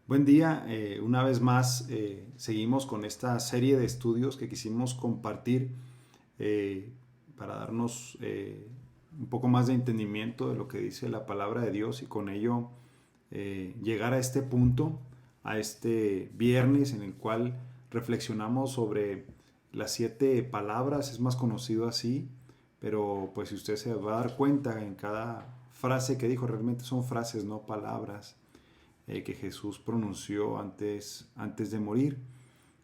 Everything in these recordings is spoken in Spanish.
Buen día, una vez más seguimos con esta serie de estudios que quisimos compartir eh, para darnos un poco más de entendimiento de lo que dice la palabra de Dios y con ello llegar a este punto, a este viernes en el cual reflexionamos sobre las 7 palabras, es más conocido así, pero pues si usted se va a dar cuenta en cada frase que dijo, realmente son frases, no palabras que Jesús pronunció antes de morir.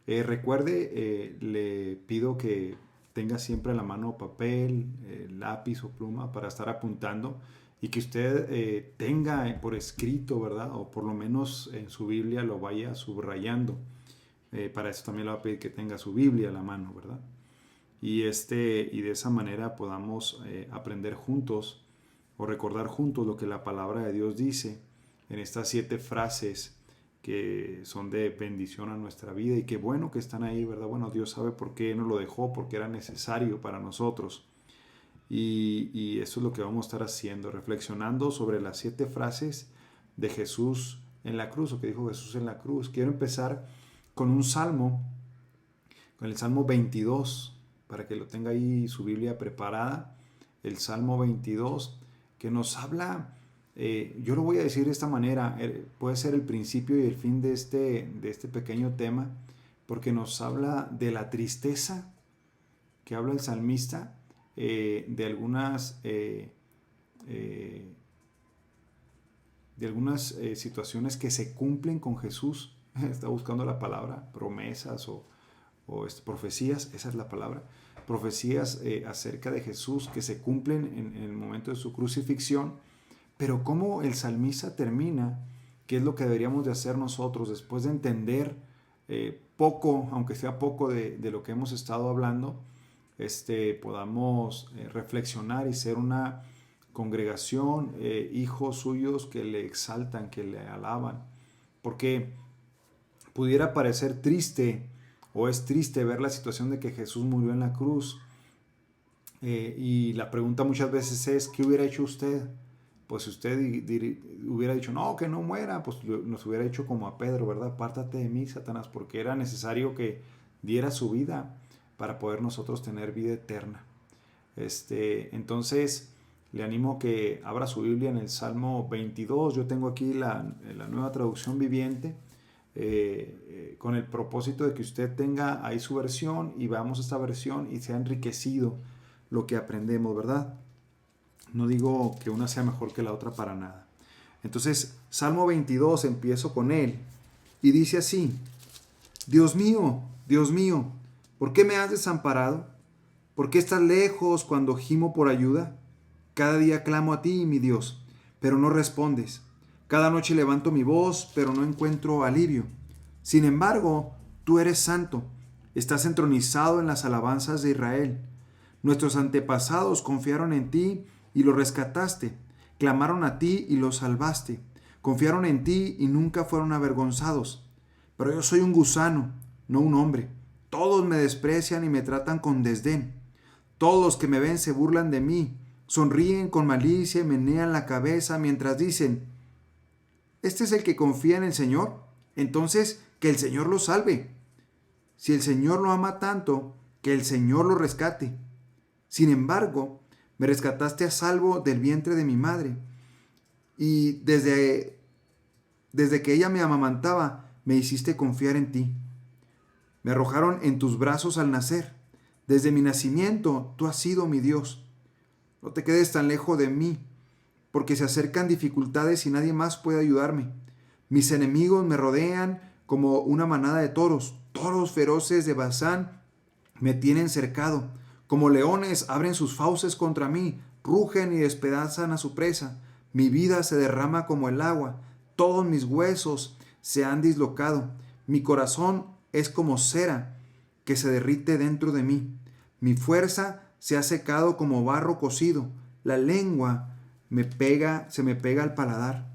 Recuerde, le pido que tenga siempre a la mano papel, lápiz o pluma para estar apuntando y que usted tenga por escrito, ¿verdad? O por lo menos en su Biblia lo vaya subrayando. Para eso también le voy a pedir que tenga su Biblia a la mano, ¿verdad? Y de esa manera podamos aprender juntos o recordar juntos lo que la palabra de Dios dice en estas 7 frases que son de bendición a nuestra vida y qué bueno que están ahí, ¿verdad? Bueno, Dios sabe por qué nos lo dejó, porque era necesario para nosotros. Y eso es lo que vamos a estar haciendo, reflexionando sobre las 7 frases de Jesús en la cruz, o que dijo Jesús en la cruz. Quiero empezar con un salmo, con el Salmo 22, para que lo tenga ahí su Biblia preparada. El Salmo 22, que nos habla, yo lo voy a decir de esta manera, puede ser el principio y el fin de este pequeño tema, porque nos habla de la tristeza que habla el salmista, eh, de algunas situaciones que se cumplen con Jesús. Está buscando la palabra, promesas o profecías, esa es la palabra, profecías acerca de Jesús que se cumplen en el momento de su crucifixión, pero cómo el salmista termina, qué es lo que deberíamos de hacer nosotros después de entender poco, aunque sea poco de lo que hemos estado hablando, podamos reflexionar y ser una congregación, hijos suyos que le exaltan, que le alaban, porque pudiera parecer triste o es triste ver la situación de que Jesús murió en la cruz. Y la pregunta muchas veces es, ¿qué hubiera hecho usted? Pues si usted hubiera dicho, no, que no muera, pues nos hubiera hecho como a Pedro, ¿verdad? Apártate de mí, Satanás, porque era necesario que diera su vida para poder nosotros tener vida eterna. Entonces, le animo que abra su Biblia en el Salmo 22. Yo tengo aquí la nueva traducción viviente, con el propósito de que usted tenga ahí su versión y veamos esta versión y sea enriquecido lo que aprendemos, ¿verdad? No digo que una sea mejor que la otra para nada. Entonces, Salmo 22, empiezo con él y dice así: Dios mío, ¿por qué me has desamparado? ¿Por qué estás lejos cuando gimo por ayuda? Cada día clamo a ti, mi Dios, pero no respondes. Cada noche levanto mi voz, pero no encuentro alivio. Sin embargo, tú eres santo, estás entronizado en las alabanzas de Israel. Nuestros antepasados confiaron en ti y lo rescataste, clamaron a ti y lo salvaste, confiaron en ti y nunca fueron avergonzados. Pero yo soy un gusano, no un hombre. Todos me desprecian y me tratan con desdén. Todos los que me ven se burlan de mí, sonríen con malicia y menean la cabeza mientras dicen: ¿este es el que confía en el Señor? Entonces, que el Señor lo salve. Si el Señor lo ama tanto, que el Señor lo rescate. Sin embargo, me rescataste a salvo del vientre de mi madre, y desde que ella me amamantaba, me hiciste confiar en ti. Me arrojaron en tus brazos al nacer. Desde mi nacimiento, tú has sido mi Dios. No te quedes tan lejos de mí, porque se acercan dificultades y nadie más puede ayudarme. Mis enemigos me rodean como una manada de toros. Toros feroces de Basán me tienen cercado. Como leones abren sus fauces contra mí, rugen y despedazan a su presa. Mi vida se derrama como el agua. Todos mis huesos se han dislocado. Mi corazón es como cera que se derrite dentro de mí. Mi fuerza se ha secado como barro cocido. La lengua se me pega al paladar.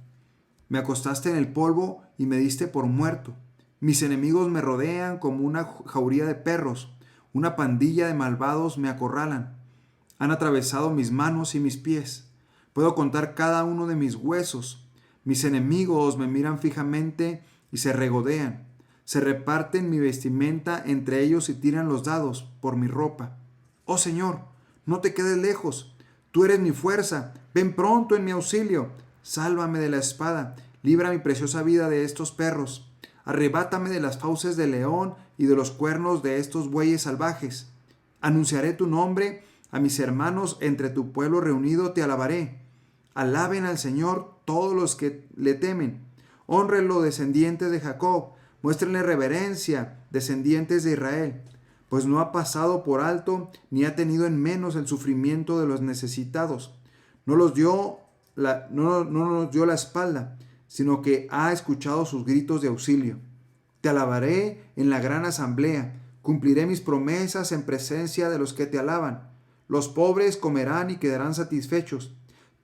Me acostaste en el polvo y me diste por muerto. Mis enemigos me rodean como una jauría de perros. Una pandilla de malvados me acorralan. Han atravesado mis manos y mis pies. Puedo contar cada uno de mis huesos. Mis enemigos me miran fijamente y se regodean. Se reparten mi vestimenta entre ellos y tiran los dados por mi ropa. Oh Señor, no te quedes lejos. Tú eres mi fuerza. Ven pronto en mi auxilio. Sálvame de la espada. Libra mi preciosa vida de estos perros. Arrebátame de las fauces del león y de los cuernos de estos bueyes salvajes. Anunciaré tu nombre a mis hermanos, entre tu pueblo reunido te alabaré. Alaben al Señor todos los que le temen. Hónrenlo, descendientes de Jacob. Muéstrenle reverencia, descendientes de Israel, pues no ha pasado por alto ni ha tenido en menos el sufrimiento de los necesitados. No nos dio la espalda, sino que ha escuchado sus gritos de auxilio. Te alabaré en la gran asamblea, cumpliré mis promesas en presencia de los que te alaban. Los pobres comerán y quedarán satisfechos.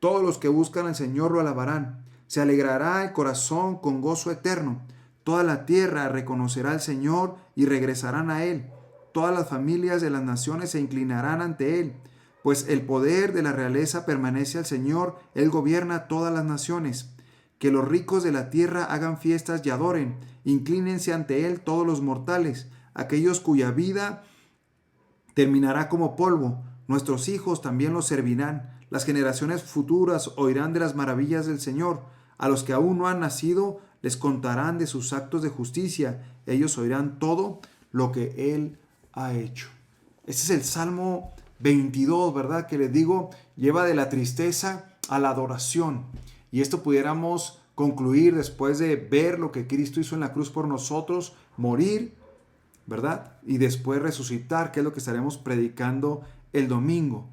Todos los que buscan al Señor lo alabarán. Se alegrará el corazón con gozo eterno. Toda la tierra reconocerá al Señor y regresarán a Él. Todas las familias de las naciones se inclinarán ante Él, pues el poder de la realeza permanece al Señor. Él gobierna todas las naciones. Que los ricos de la tierra hagan fiestas y adoren. Inclínense ante Él todos los mortales, aquellos cuya vida terminará como polvo. Nuestros hijos también los servirán. Las generaciones futuras oirán de las maravillas del Señor. A los que aún no han nacido les contarán de sus actos de justicia. Ellos oirán todo lo que Él ha hecho. Este es el Salmo 22, ¿verdad? Que les digo, lleva de la tristeza a la adoración. Y esto pudiéramos concluir después de ver lo que Cristo hizo en la cruz por nosotros, morir, ¿verdad? Y después resucitar, que es lo que estaremos predicando el domingo.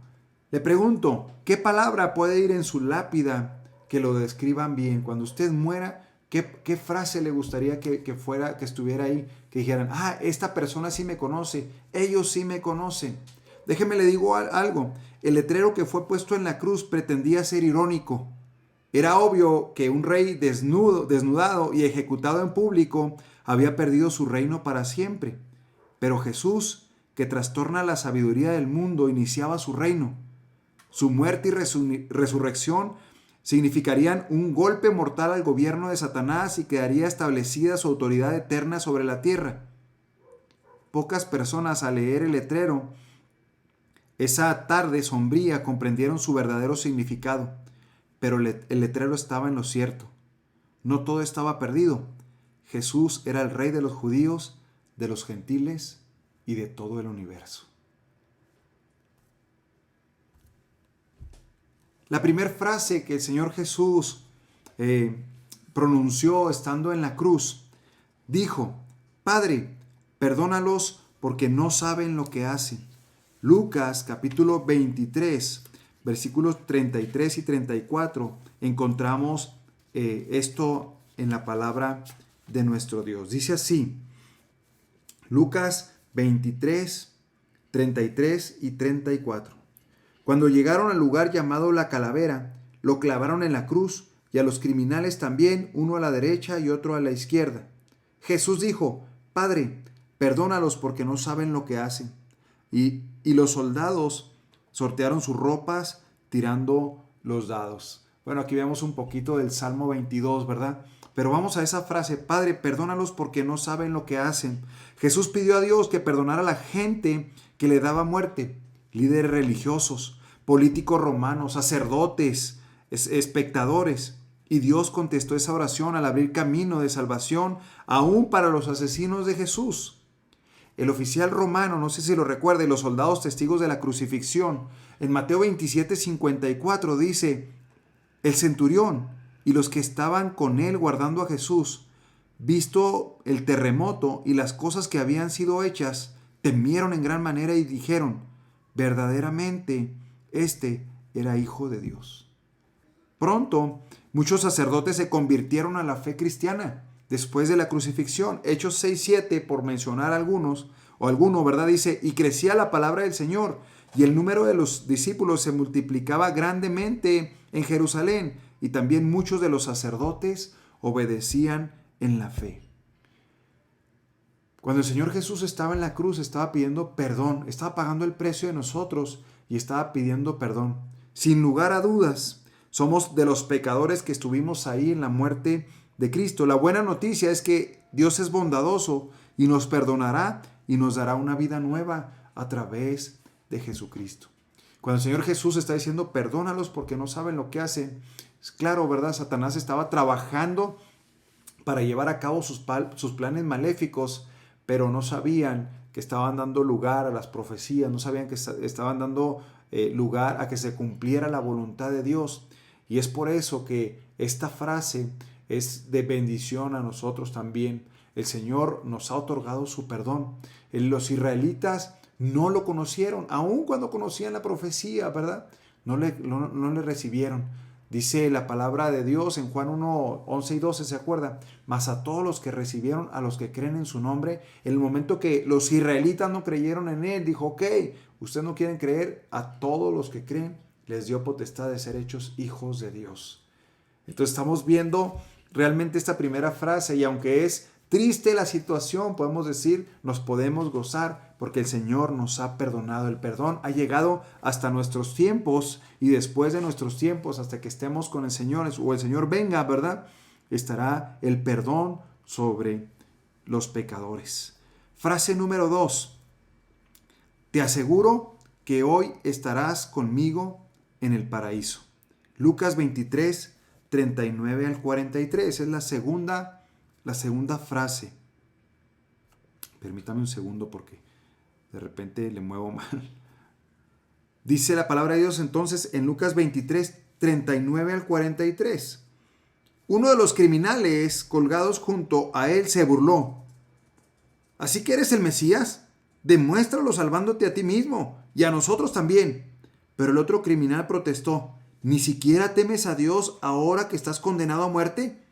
Le pregunto, ¿qué palabra puede ir en su lápida que lo describan bien? Cuando usted muera, ¿qué frase le gustaría que estuviera ahí? Que dijeran, esta persona sí me conoce, ellos sí me conocen. Déjeme le digo algo, el letrero que fue puesto en la cruz pretendía ser irónico. Era obvio que un rey desnudado y ejecutado en público había perdido su reino para siempre. Pero Jesús, que trastorna la sabiduría del mundo, iniciaba su reino. Su muerte y resurrección significarían un golpe mortal al gobierno de Satanás y quedaría establecida su autoridad eterna sobre la tierra. Pocas personas al leer el letrero esa tarde sombría comprendieron su verdadero significado, pero el letrero estaba en lo cierto. No todo estaba perdido. Jesús era el Rey de los judíos, de los gentiles y de todo el universo. La primera frase que el Señor Jesús pronunció estando en la cruz, dijo, Padre, perdónalos porque no saben lo que hacen. Lucas capítulo 23, versículos 33 y 34, encontramos esto en la palabra de nuestro Dios. Dice así, Lucas 23, 33 y 34. Cuando llegaron al lugar llamado La Calavera, lo clavaron en la cruz y a los criminales también, uno a la derecha y otro a la izquierda. Jesús dijo, Padre, perdónalos porque no saben lo que hacen. Y los soldados sortearon sus ropas tirando los dados. Bueno, aquí vemos un poquito del Salmo 22, ¿verdad? Pero vamos a esa frase, Padre, perdónalos porque no saben lo que hacen. Jesús pidió a Dios que perdonara a la gente que le daba muerte. Líderes religiosos, políticos romanos, sacerdotes, espectadores. Y Dios contestó esa oración al abrir camino de salvación aún para los asesinos de Jesús. El oficial romano, no sé si lo recuerda, y los soldados testigos de la crucifixión, en Mateo 27, 54 dice, el centurión y los que estaban con él guardando a Jesús, visto el terremoto y las cosas que habían sido hechas, temieron en gran manera y dijeron, verdaderamente, este era hijo de Dios. Pronto, muchos sacerdotes se convirtieron a la fe cristiana después de la crucifixión. Hechos 6:7, por mencionar alguno, ¿verdad? Dice, y crecía la palabra del Señor, y el número de los discípulos se multiplicaba grandemente en Jerusalén, y también muchos de los sacerdotes obedecían en la fe. Cuando el Señor Jesús estaba en la cruz, estaba pidiendo perdón, estaba pagando el precio de nosotros y estaba pidiendo perdón. Sin lugar a dudas, somos de los pecadores que estuvimos ahí en la muerte de Cristo. La buena noticia es que Dios es bondadoso y nos perdonará y nos dará una vida nueva a través de Jesucristo. Cuando el Señor Jesús está diciendo perdónalos porque no saben lo que hacen, es claro, ¿verdad? Satanás estaba trabajando para llevar a cabo sus planes maléficos, pero no sabían que estaban dando lugar a las profecías, no sabían que estaban dando lugar a que se cumpliera la voluntad de Dios. Y es por eso que esta frase es de bendición a nosotros también. El Señor nos ha otorgado su perdón. Los israelitas no lo conocieron, aun cuando conocían la profecía, ¿verdad? No le recibieron. Dice la palabra de Dios en Juan 1, 11 y 12, ¿se acuerda? Mas a todos los que recibieron, a los que creen en su nombre, en el momento que los israelitas no creyeron en él, dijo, ok, ustedes no quieren creer, a todos los que creen, les dio potestad de ser hechos hijos de Dios. Entonces estamos viendo realmente esta primera frase, y aunque es triste la situación, podemos decir, nos podemos gozar porque el Señor nos ha perdonado. El perdón ha llegado hasta nuestros tiempos, y después de nuestros tiempos, hasta que estemos con el Señor o el Señor venga, ¿verdad? Estará el perdón sobre los pecadores. Frase número 2. Te aseguro que hoy estarás conmigo en el paraíso. Lucas 23, 39 al 43. Es la segunda frase. Permítame un segundo porque de repente le muevo mal. Dice la palabra de Dios entonces en Lucas 23, 39 al 43. Uno de los criminales colgados junto a él se burló. ¿Así que eres el Mesías? Demuéstralo salvándote a ti mismo y a nosotros también. Pero el otro criminal protestó. ¿Ni siquiera temes a Dios ahora que estás condenado a muerte?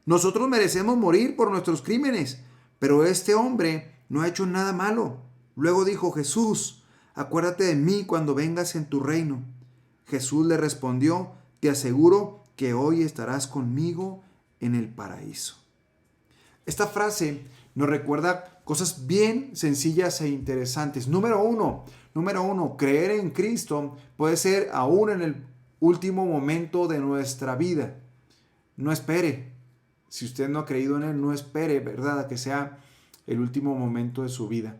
Nosotros merecemos morir por nuestros crímenes, pero este hombre no ha hecho nada malo. Luego dijo Jesús, acuérdate de mí cuando vengas en tu reino. Jesús le respondió, te aseguro que hoy estarás conmigo en el paraíso. Esta frase nos recuerda cosas bien sencillas e interesantes. Número uno, creer en Cristo puede ser aún en el último momento de nuestra vida. No espere. Si usted no ha creído en Él, no espere, ¿verdad?, a que sea el último momento de su vida.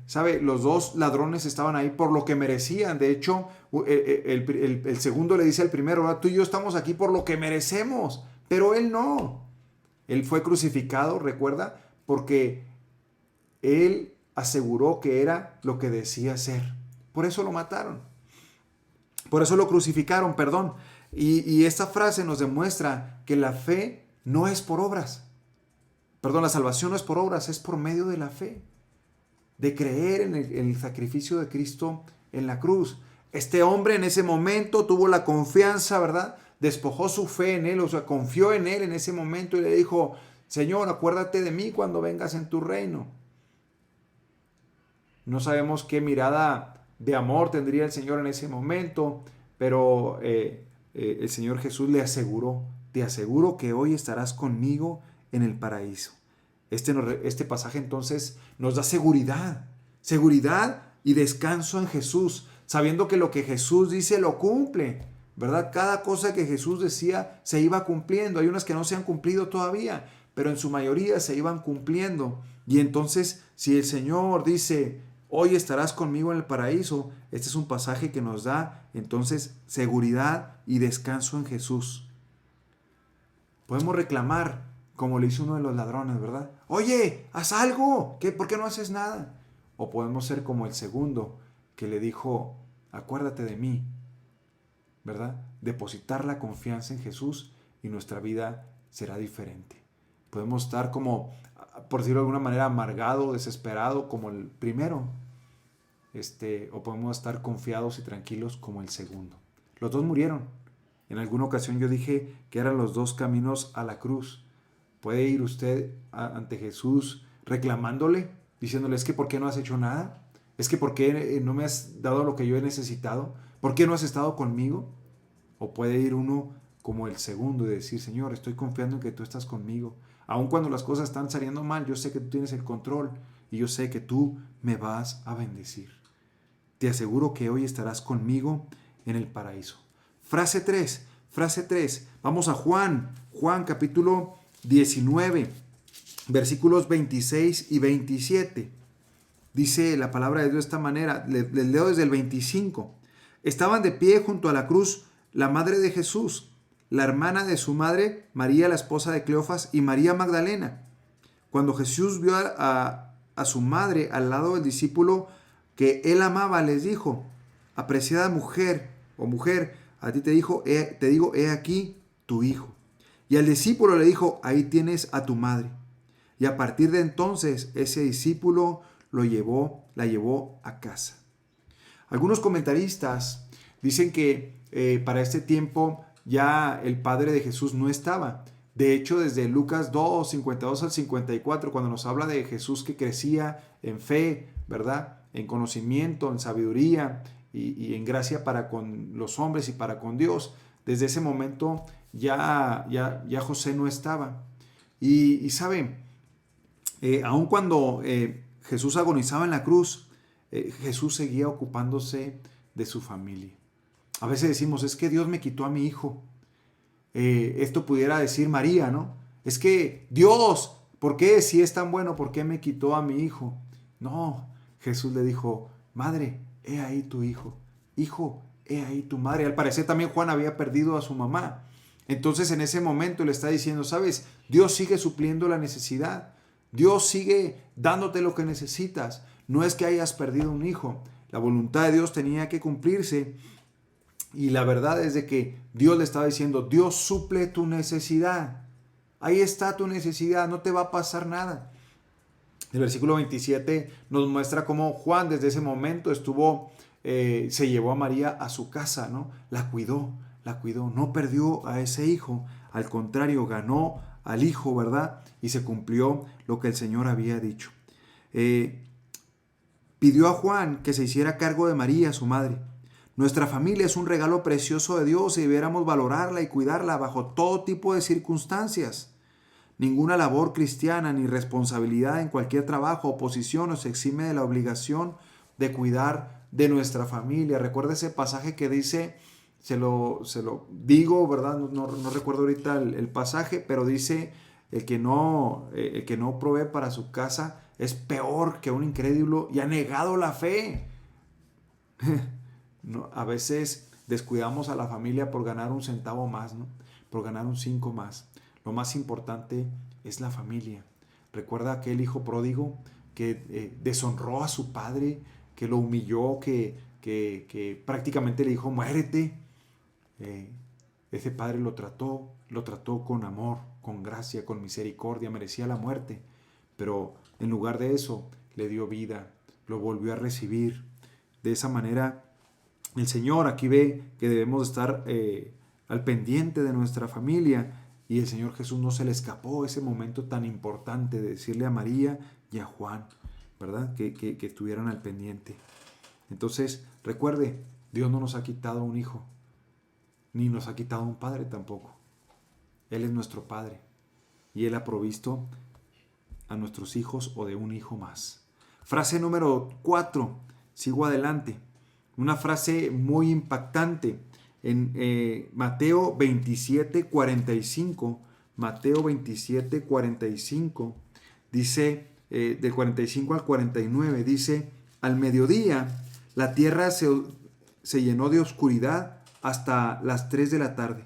¿Sabe? Los dos ladrones estaban ahí por lo que merecían. De hecho, el segundo le dice al primero, ¿verdad? Tú y yo estamos aquí por lo que merecemos, pero él no. Él fue crucificado, recuerda, porque él aseguró que era lo que decía ser. Por eso lo mataron. Por eso lo crucificaron, perdón. Y esta frase nos demuestra que la fe no es por obras. Perdón, la salvación no es por obras, es por medio de la fe. De creer en el sacrificio de Cristo en la cruz. Este hombre en ese momento tuvo la confianza, ¿verdad? Despojó su fe en Él, o sea, confió en Él en ese momento y le dijo, Señor, acuérdate de mí cuando vengas en tu reino. No sabemos qué mirada de amor tendría el Señor en ese momento, pero el Señor Jesús le aseguró, te aseguro que hoy estarás conmigo en el paraíso. Este pasaje entonces nos da seguridad y descanso en Jesús, sabiendo que lo que Jesús dice lo cumple, ¿verdad? Cada cosa que Jesús decía se iba cumpliendo. Hay unas que no se han cumplido todavía, pero en su mayoría se iban cumpliendo. Y entonces, si el Señor dice, hoy estarás conmigo en el paraíso, este es un pasaje que nos da entonces seguridad y descanso en Jesús. Podemos reclamar como le hizo uno de los ladrones, ¿verdad? Oye, haz algo. ¿Por qué no haces nada? O podemos ser como el segundo que le dijo, acuérdate de mí, ¿verdad? Depositar la confianza en Jesús y nuestra vida será diferente. Podemos estar como, por decirlo de alguna manera, amargado, desesperado como el primero. O podemos estar confiados y tranquilos como el segundo. Los dos murieron. En alguna ocasión yo dije que eran los dos caminos a la cruz. ¿Puede ir usted ante Jesús reclamándole, diciéndole, es que ¿por qué no has hecho nada? ¿Es que por qué no me has dado lo que yo he necesitado? ¿Por qué no has estado conmigo? O puede ir uno como el segundo y decir, Señor, estoy confiando en que tú estás conmigo. Aun cuando las cosas están saliendo mal, yo sé que tú tienes el control y yo sé que tú me vas a bendecir. Te aseguro que hoy estarás conmigo en el paraíso. Frase 3. Vamos a Juan Juan capítulo 19, versículos 26 y 27. Dice la palabra de Dios de esta manera, les leo desde el 25. Estaban de pie junto a la cruz la madre de Jesús, la hermana de su madre, María, la esposa de Cleofas, y María Magdalena. Cuando Jesús vio a su madre al lado del discípulo que él amaba, les dijo: apreciada mujer o mujer, a ti te digo, he aquí tu hijo. Y al discípulo le dijo: ahí tienes a tu madre. Y a partir de entonces ese discípulo la llevó a casa. Algunos comentaristas dicen que para este tiempo ya el padre de Jesús no estaba. De hecho, desde Lucas 2, 52 al 54, cuando nos habla de Jesús que crecía en fe, ¿verdad? En conocimiento, en sabiduría y en gracia para con los hombres y para con Dios, desde ese momento ya José no estaba. Y saben, aun cuando Jesús agonizaba en la cruz, Jesús seguía ocupándose de su familia. A veces decimos, es que Dios me quitó a mi hijo. Esto pudiera decir María, ¿no? Es que Dios, ¿por qué? Si es tan bueno, ¿por qué me quitó a mi hijo? No, Jesús le dijo: madre, he ahí tu hijo. Hijo, he ahí tu madre. Al parecer también Juan había perdido a su mamá. Entonces en ese momento le está diciendo, ¿sabes? Dios sigue supliendo la necesidad. Dios sigue dándote lo que necesitas. No es que hayas perdido un hijo. La voluntad de Dios tenía que cumplirse. Y la verdad es de que Dios le estaba diciendo, Dios suple tu necesidad. Ahí está tu necesidad, no te va a pasar nada. El versículo 27 nos muestra cómo Juan desde ese momento se llevó a María a su casa, ¿no? La cuidó, no perdió a ese hijo. Al contrario, ganó al hijo, ¿verdad? Y se cumplió lo que el Señor había dicho. Pidió a Juan que se hiciera cargo de María, su madre. Nuestra familia es un regalo precioso de Dios y debiéramos valorarla y cuidarla bajo todo tipo de circunstancias. Ninguna labor cristiana ni responsabilidad en cualquier trabajo o posición nos exime de la obligación de cuidar de nuestra familia. Recuerda ese pasaje que dice, se lo digo, ¿verdad? No recuerdo ahorita el pasaje, pero dice, el que no provee para su casa es peor que un incrédulo y ha negado la fe. No, a veces descuidamos a la familia por ganar un centavo más, ¿no? Por ganar un 5 más. Lo más importante es la familia. Recuerda aquel hijo pródigo que deshonró a su padre, que lo humilló, que prácticamente le dijo, muérete. Ese padre lo trató con amor, con gracia, con misericordia, merecía la muerte. Pero en lugar de eso, le dio vida, lo volvió a recibir. De esa manera, el Señor aquí ve que debemos estar al pendiente de nuestra familia, y el Señor Jesús no se le escapó ese momento tan importante de decirle a María y a Juan, ¿verdad? Que estuvieran al pendiente. Entonces, recuerde, Dios no nos ha quitado un hijo, ni nos ha quitado un padre tampoco. Él es nuestro Padre y Él ha provisto a nuestros hijos o de un hijo más. Frase número 4, sigo adelante. Una frase muy impactante en Mateo 27, 45. Mateo 27, 45 dice, del 45 al 49, dice, al mediodía la tierra se llenó de oscuridad hasta las 3 de la tarde.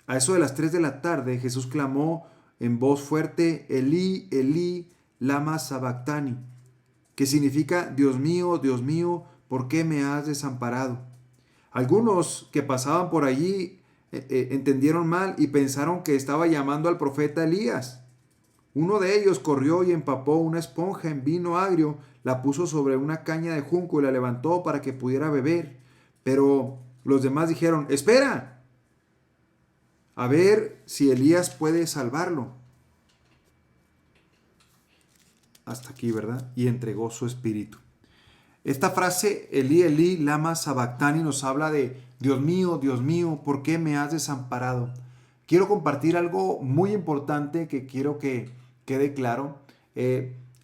A eso de las 3 de la tarde Jesús clamó en voz fuerte, Elí, Elí, lama sabactani, que significa, Dios mío, ¿por qué me has desamparado? Algunos que pasaban por allí entendieron mal y pensaron que estaba llamando al profeta Elías. Uno de ellos corrió y empapó una esponja en vino agrio, la puso sobre una caña de junco y la levantó para que pudiera beber. Pero los demás dijeron, espera, a ver si Elías puede salvarlo. Hasta aquí, ¿verdad? Y entregó su espíritu. Esta frase, Elí, Elí, lama sabactani, nos habla de, Dios mío, ¿por qué me has desamparado? Quiero compartir algo muy importante que quiero que quede claro.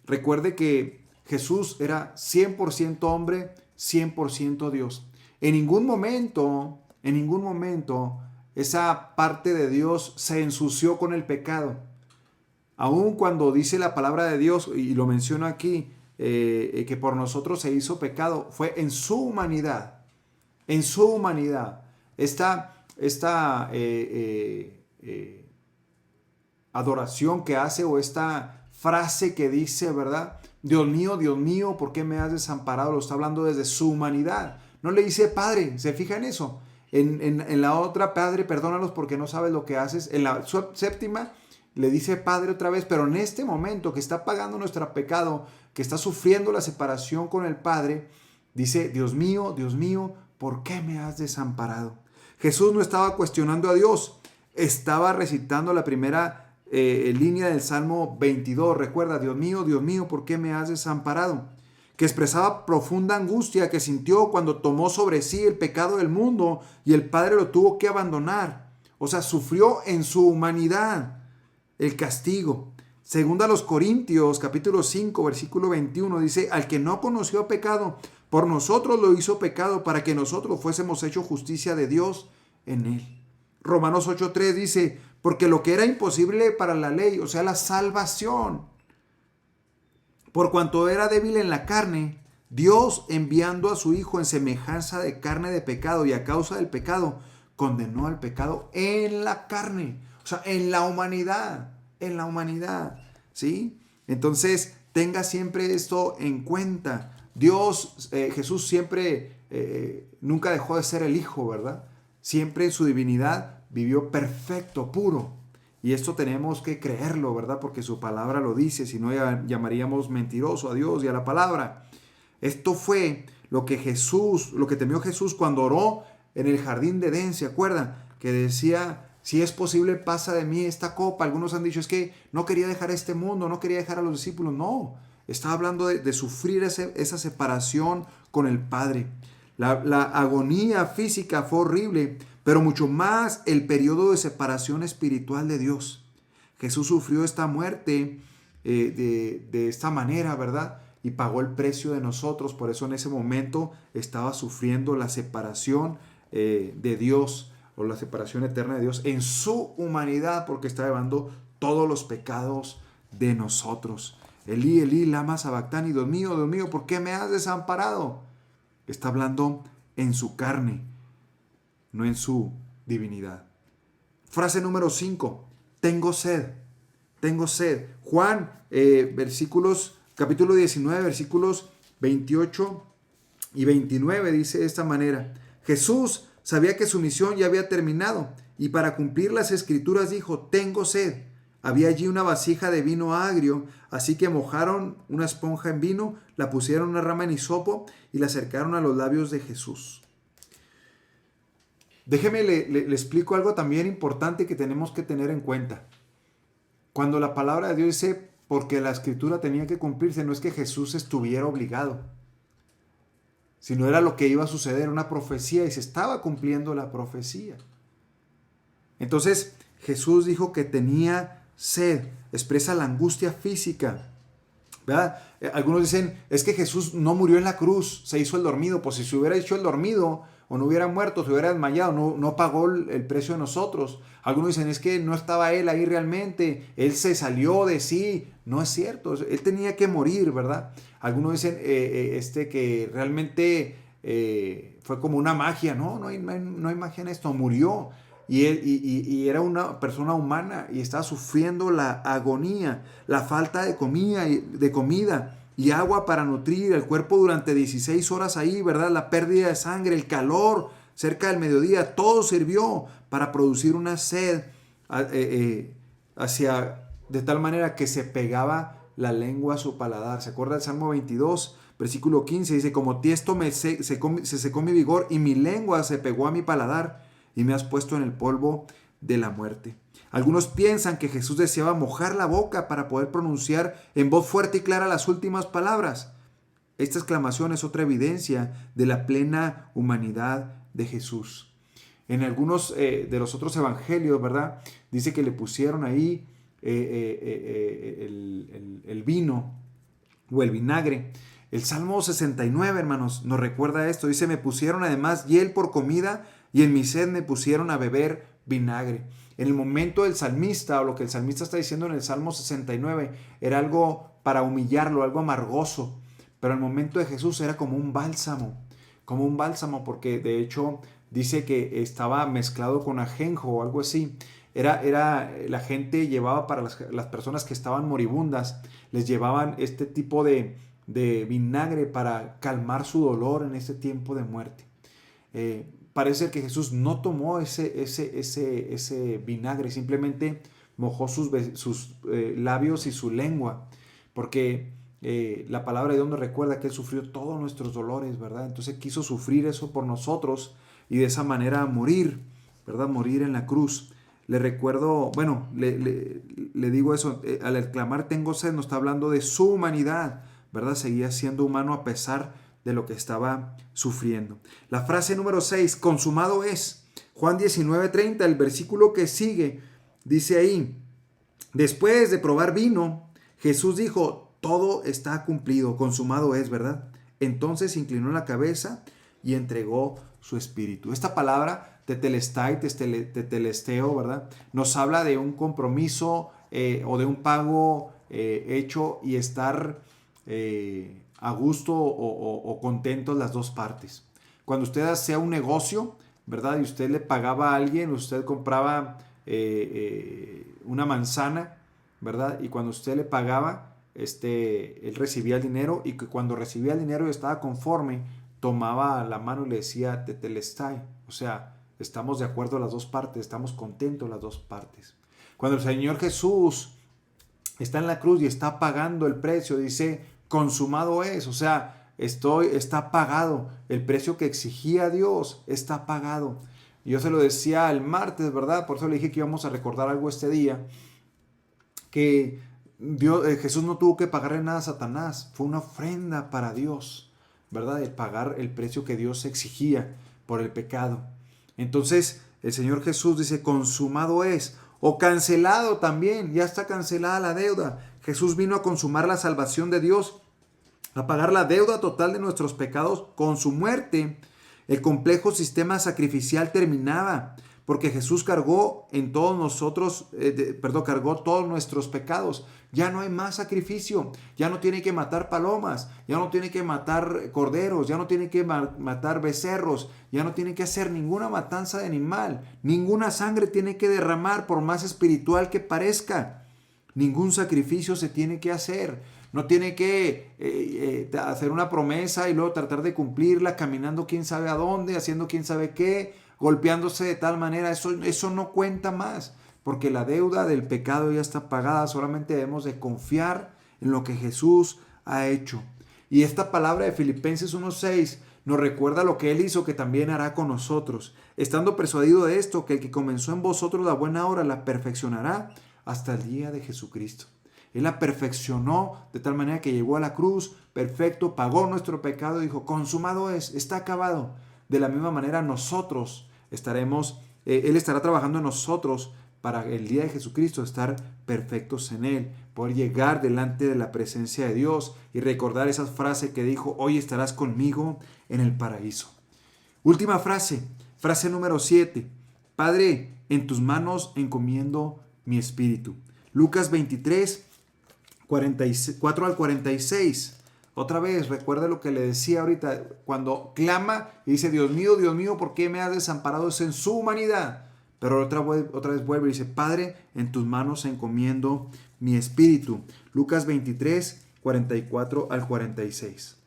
Recuerde que Jesús era 100% hombre, 100% Dios. En ningún momento esa parte de Dios se ensució con el pecado. Aun cuando dice la palabra de Dios, y lo menciono aquí, que por nosotros se hizo pecado, fue en su humanidad, en su humanidad. Esta adoración que hace, o esta frase que dice, ¿verdad? Dios mío, ¿por qué me has desamparado? Lo está hablando desde su humanidad. No le dice Padre, ¿se fija en eso? En la otra, Padre, perdónalos porque no sabes lo que haces. En la séptima le dice Padre otra vez, pero en este momento que está pagando nuestro pecado, que está sufriendo la separación con el Padre, dice, Dios mío, ¿por qué me has desamparado? Jesús no estaba cuestionando a Dios, estaba recitando la primera línea del Salmo 22. Recuerda, Dios mío, ¿por qué me has desamparado? Que expresaba profunda angustia que sintió cuando tomó sobre sí el pecado del mundo y el Padre lo tuvo que abandonar. O sea, sufrió en su humanidad el castigo. Segunda a los Corintios, capítulo 5, versículo 21, dice, al que no conoció pecado, por nosotros lo hizo pecado para que nosotros fuésemos hechos justicia de Dios en él. Romanos 8:3 dice, porque lo que era imposible para la ley, o sea, la salvación, por cuanto era débil en la carne, Dios, enviando a su Hijo en semejanza de carne de pecado y a causa del pecado, condenó al pecado en la carne, o sea, en la humanidad, ¿sí? Entonces, tenga siempre esto en cuenta. Dios, Jesús siempre, nunca dejó de ser el Hijo, ¿verdad? Siempre en su divinidad vivió perfecto, puro. Y esto tenemos que creerlo, ¿verdad? Porque su palabra lo dice, si no llamaríamos mentiroso a Dios y a la palabra. Esto fue lo que temió Jesús cuando oró en el jardín de Edén, ¿se acuerdan? Que decía, si es posible, pasa de mí esta copa. Algunos han dicho, es que no quería dejar este mundo, no quería dejar a los discípulos. No, estaba hablando de sufrir esa separación con el Padre. La agonía física fue horrible, pero mucho más el periodo de separación espiritual de Dios. Jesús sufrió esta muerte de esta manera, ¿verdad? Y pagó el precio de nosotros. Por eso en ese momento estaba sufriendo la separación de Dios, o la separación eterna de Dios en su humanidad, porque estaba llevando todos los pecados de nosotros. Elí, Elí, lama sabactani, Dios mío, ¿por qué me has desamparado? Está hablando en su carne, no en su divinidad. Frase número 5, tengo sed. Juan, capítulo 19, versículos 28 y 29 dice de esta manera, Jesús sabía que su misión ya había terminado y para cumplir las escrituras dijo, tengo sed. Había allí una vasija de vino agrio, así que mojaron una esponja en vino, la pusieron en una rama en hisopo y la acercaron a los labios de Jesús. Déjeme, le explico algo también importante que tenemos que tener en cuenta. Cuando la palabra de Dios dice, porque la escritura tenía que cumplirse, no es que Jesús estuviera obligado, sino era lo que iba a suceder, una profecía, y se estaba cumpliendo la profecía. Entonces, Jesús dijo que tenía sed, expresa la angustia física, ¿verdad? Algunos dicen, es que Jesús no murió en la cruz, se hizo el dormido. Pues si se hubiera hecho el dormido, o no hubiera muerto, se hubiera desmayado, no pagó el precio de nosotros. Algunos dicen, es que no estaba Él ahí realmente, Él se salió de sí. No es cierto, Él tenía que morir, ¿verdad? Algunos dicen que realmente fue como una magia. No hay magia en esto, murió. Y era una persona humana y estaba sufriendo la agonía, la falta de comida y agua para nutrir el cuerpo durante 16 horas ahí, ¿verdad? La pérdida de sangre, el calor cerca del mediodía, todo sirvió para producir una sed de tal manera que se pegaba la lengua a su paladar. ¿Se acuerda del Salmo 22, versículo 15? Dice, como tiesto se secó mi vigor y mi lengua se pegó a mi paladar y me has puesto en el polvo de la muerte. Algunos piensan que Jesús deseaba mojar la boca para poder pronunciar en voz fuerte y clara las últimas palabras. Esta exclamación es otra evidencia de la plena humanidad de Jesús. En algunos de los otros evangelios, ¿verdad? Dice que le pusieron ahí el vino o el vinagre. El Salmo 69, hermanos, nos recuerda esto. Dice, me pusieron además hiel por comida y en mi sed me pusieron a beber vinagre. En el momento del salmista, o lo que el salmista está diciendo en el Salmo 69, era algo para humillarlo, algo amargoso. Pero el momento de Jesús era como un bálsamo, porque de hecho dice que estaba mezclado con ajenjo o algo así. La gente llevaba para las personas que estaban moribundas, les llevaban este tipo de vinagre para calmar su dolor en este tiempo de muerte. Parece que Jesús no tomó ese vinagre, simplemente mojó sus labios y su lengua, porque la palabra de Dios nos recuerda que Él sufrió todos nuestros dolores, ¿verdad? Entonces quiso sufrir eso por nosotros y de esa manera morir, ¿verdad? Morir en la cruz. Le recuerdo, bueno, le digo eso, al exclamar tengo sed, nos está hablando de su humanidad, ¿verdad? Seguía siendo humano a pesar de lo que estaba sufriendo. La frase número 6, consumado es. Juan 19:30, el versículo que sigue, dice ahí, después de probar vino, Jesús dijo, todo está cumplido, consumado es, ¿verdad? Entonces inclinó la cabeza y entregó su espíritu. Esta palabra, tetelestai, tetelesteo, ¿verdad? Nos habla de un compromiso o de un pago hecho y estar a gusto o contentos las dos partes. Cuando usted hacía un negocio, ¿verdad? Y usted le pagaba a alguien, usted compraba una manzana, ¿verdad? Y cuando usted le pagaba, él recibía el dinero, y que cuando recibía el dinero y estaba conforme, tomaba la mano y le decía tetelestai, o sea, estamos de acuerdo las dos partes, estamos contentos las dos partes. Cuando el Señor Jesús está en la cruz y está pagando el precio, dice, consumado es, o sea, está pagado, el precio que exigía Dios está pagado. Y yo se lo decía el martes, ¿verdad? Por eso le dije que íbamos a recordar algo este día, que Jesús no tuvo que pagarle nada a Satanás, fue una ofrenda para Dios, ¿verdad? De pagar el precio que Dios exigía por el pecado. Entonces el Señor Jesús dice, consumado es, o cancelado también, ya está cancelada la deuda. Jesús vino a consumar la salvación de Dios, a pagar la deuda total de nuestros pecados con su muerte. El complejo sistema sacrificial terminaba, porque Jesús cargó cargó todos nuestros pecados. Ya no hay más sacrificio, ya no tiene que matar palomas, ya no tiene que matar corderos, ya no tiene que matar becerros, ya no tiene que hacer ninguna matanza de animal, ninguna sangre tiene que derramar por más espiritual que parezca. Ningún sacrificio se tiene que hacer. No tiene que hacer una promesa y luego tratar de cumplirla, caminando quién sabe a dónde, haciendo quién sabe qué, golpeándose de tal manera. Eso no cuenta más, porque la deuda del pecado ya está pagada. Solamente debemos de confiar en lo que Jesús ha hecho. Y esta palabra de Filipenses 1:6 nos recuerda lo que Él hizo, que también hará con nosotros. Estando persuadido de esto, que el que comenzó en vosotros la buena obra la perfeccionará hasta el día de Jesucristo. Él la perfeccionó de tal manera que llegó a la cruz, perfecto, pagó nuestro pecado y dijo, consumado es, está acabado. De la misma manera nosotros Él estará trabajando en nosotros para el día de Jesucristo estar perfectos en Él, poder llegar delante de la presencia de Dios y recordar esa frase que dijo, hoy estarás conmigo en el paraíso. Última frase número 7. Padre, en tus manos encomiendo mi espíritu. Lucas 23, 44 al 46. Otra vez, recuerda lo que le decía ahorita, cuando clama y dice, Dios mío, ¿por qué me has desamparado? Es en su humanidad. Pero otra vez vuelve y dice, Padre, en tus manos encomiendo mi espíritu. Lucas 23, 44 al 46.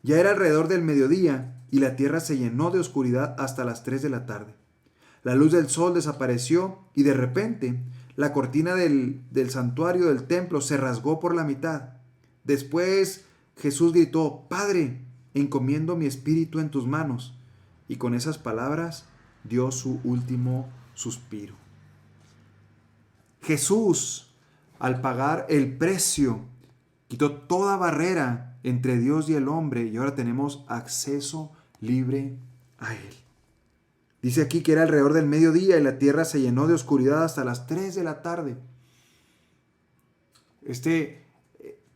Ya era alrededor del mediodía y la tierra se llenó de oscuridad hasta las 3 de la tarde. La luz del sol desapareció y de repente la cortina del santuario del templo se rasgó por la mitad. Después Jesús gritó, Padre, encomiendo mi espíritu en tus manos. Y con esas palabras dio su último suspiro. Jesús, al pagar el precio, quitó toda barrera entre Dios y el hombre y ahora tenemos acceso libre a Él. Dice aquí que era alrededor del mediodía y la tierra se llenó de oscuridad hasta las 3 de la tarde.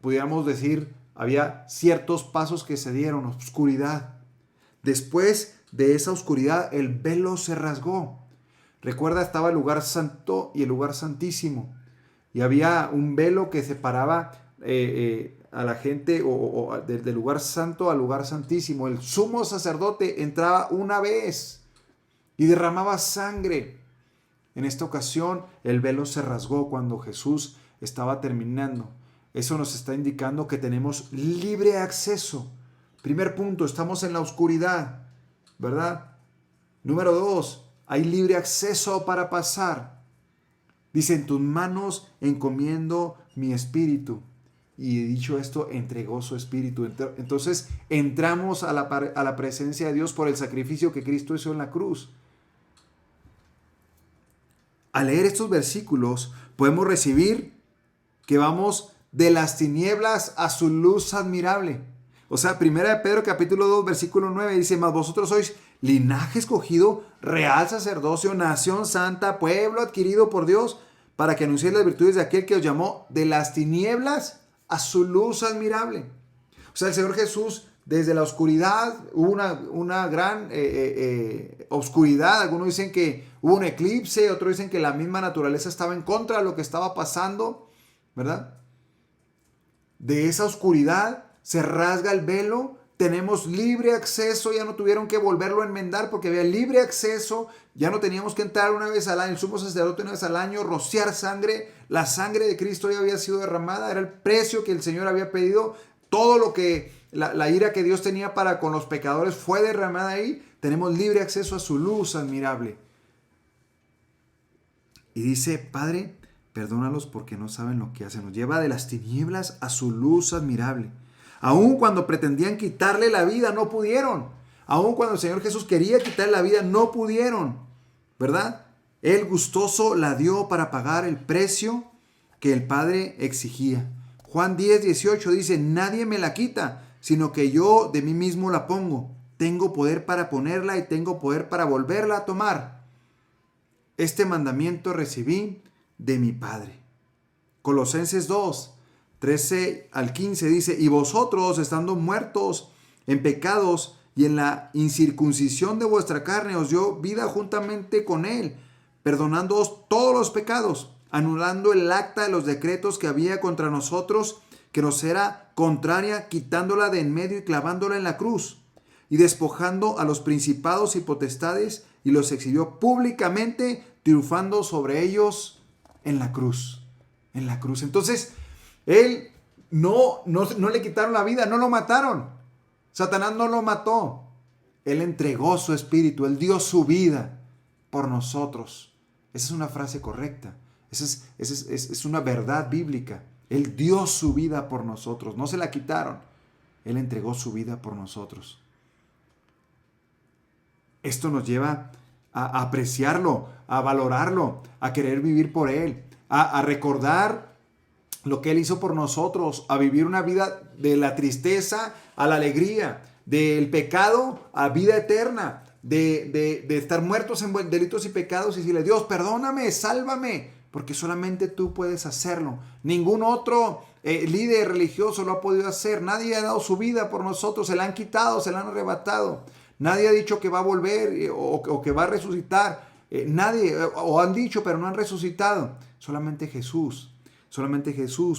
Pudiéramos decir, había ciertos pasos que se dieron, oscuridad. Después de esa oscuridad, el velo se rasgó. Recuerda, estaba el lugar santo y el lugar santísimo. Y había un velo que separaba a la gente del lugar santo al lugar santísimo. El sumo sacerdote entraba una vez y derramaba sangre. En esta ocasión el velo se rasgó cuando Jesús estaba terminando. Eso nos está indicando que tenemos libre acceso. Primer punto, estamos en la oscuridad, ¿verdad? Número 2, hay libre acceso para pasar. Dice, en tus manos encomiendo mi espíritu. Y dicho esto, entregó su espíritu. Entonces entramos a la presencia de Dios por el sacrificio que Cristo hizo en la cruz. Al leer estos versículos podemos recibir que vamos de las tinieblas a su luz admirable. O sea, 1 Pedro capítulo 2, versículo 9 dice, mas vosotros sois linaje escogido, real sacerdocio, nación santa, pueblo adquirido por Dios, para que anunciéis las virtudes de aquel que os llamó de las tinieblas a su luz admirable. O sea, el Señor Jesús, desde la oscuridad, hubo una gran oscuridad. Algunos dicen que hubo un eclipse, otros dicen que la misma naturaleza estaba en contra de lo que estaba pasando, ¿verdad? De esa oscuridad se rasga el velo, tenemos libre acceso, ya no tuvieron que volverlo a enmendar porque había libre acceso, ya no teníamos que entrar una vez al año, el sumo sacerdote una vez al año, rociar sangre, la sangre de Cristo ya había sido derramada, era el precio que el Señor había pedido, todo lo que, la ira que Dios tenía para con los pecadores fue derramada ahí, tenemos libre acceso a su luz admirable. Y dice, Padre, perdónalos porque no saben lo que hacen. Nos lleva de las tinieblas a su luz admirable. Aun cuando pretendían quitarle la vida, no pudieron. Aun cuando el Señor Jesús quería quitarle la vida, no pudieron. ¿Verdad? Él gustoso la dio para pagar el precio que el Padre exigía. Juan 10, 18 dice, nadie me la quita, sino que yo de mí mismo la pongo. Tengo poder para ponerla y tengo poder para volverla a tomar. Este mandamiento recibí de mi Padre. Colosenses 2, 13 al 15 dice, y vosotros, estando muertos en pecados y en la incircuncisión de vuestra carne, os dio vida juntamente con él, perdonándoos todos los pecados, anulando el acta de los decretos que había contra nosotros, que nos era contraria, quitándola de en medio y clavándola en la cruz, y despojando a los principados y potestades, y los exhibió públicamente, triunfando sobre ellos en la cruz. En la cruz. Entonces, él no le quitaron la vida, no lo mataron. Satanás no lo mató. Él entregó su espíritu, él dio su vida por nosotros. Esa es una frase correcta. Esa es una verdad bíblica. Él dio su vida por nosotros, no se la quitaron. Él entregó su vida por nosotros. Esto nos lleva a apreciarlo, a valorarlo, a querer vivir por Él, a recordar lo que Él hizo por nosotros, a vivir una vida de la tristeza a la alegría, del pecado a vida eterna, de estar muertos en delitos y pecados y decirle, Dios, perdóname, sálvame, porque solamente tú puedes hacerlo. Ningún otro líder religioso lo ha podido hacer. Nadie ha dado su vida por nosotros, se la han quitado, se la han arrebatado. Nadie ha dicho que va a volver o que va a resucitar. Nadie, o han dicho pero no han resucitado. Solamente Jesús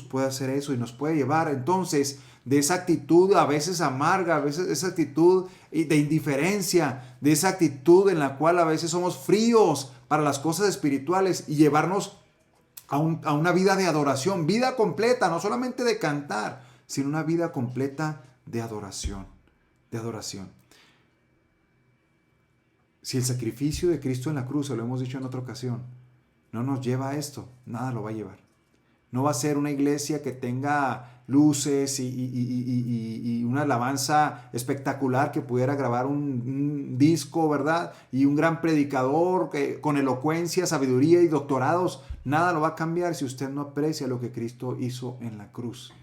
puede hacer eso y nos puede llevar entonces de esa actitud a veces amarga, a veces esa actitud de indiferencia, de esa actitud en la cual a veces somos fríos para las cosas espirituales y llevarnos a una vida de adoración, vida completa, no solamente de cantar, sino una vida completa de adoración, Si el sacrificio de Cristo en la cruz, se lo hemos dicho en otra ocasión, no nos lleva a esto, nada lo va a llevar. No va a ser una iglesia que tenga luces y una alabanza espectacular que pudiera grabar un disco, ¿verdad? Y un gran predicador con elocuencia, sabiduría y doctorados. Nada lo va a cambiar si usted no aprecia lo que Cristo hizo en la cruz.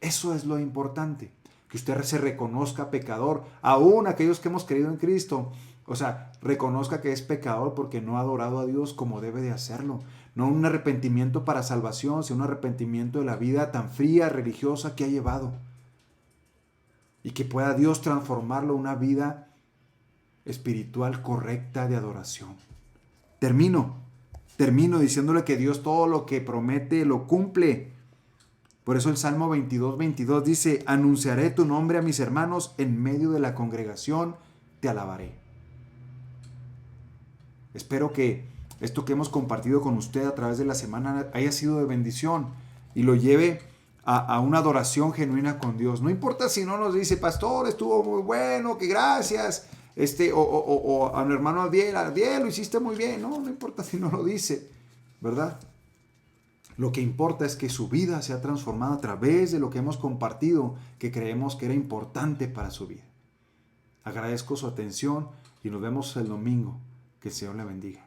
Eso es lo importante, que usted se reconozca pecador, aún aquellos que hemos creído en Cristo. O sea, reconozca que es pecador porque no ha adorado a Dios como debe de hacerlo. No un arrepentimiento para salvación, sino un arrepentimiento de la vida tan fría, religiosa que ha llevado. Y que pueda Dios transformarlo en una vida espiritual correcta de adoración. Termino diciéndole que Dios todo lo que promete lo cumple. Por eso el Salmo 22:22 dice, anunciaré tu nombre a mis hermanos, en medio de la congregación te alabaré. Espero que esto que hemos compartido con usted a través de la semana haya sido de bendición y lo lleve a una adoración genuina con Dios. No importa si no nos dice, pastor, estuvo muy bueno, que gracias, o a mi hermano Adiel, lo hiciste muy bien. No importa si no lo dice, ¿verdad? Lo que importa es que su vida se ha transformado a través de lo que hemos compartido, que creemos que era importante para su vida. Agradezco su atención y nos vemos el domingo. Que el Señor le bendiga.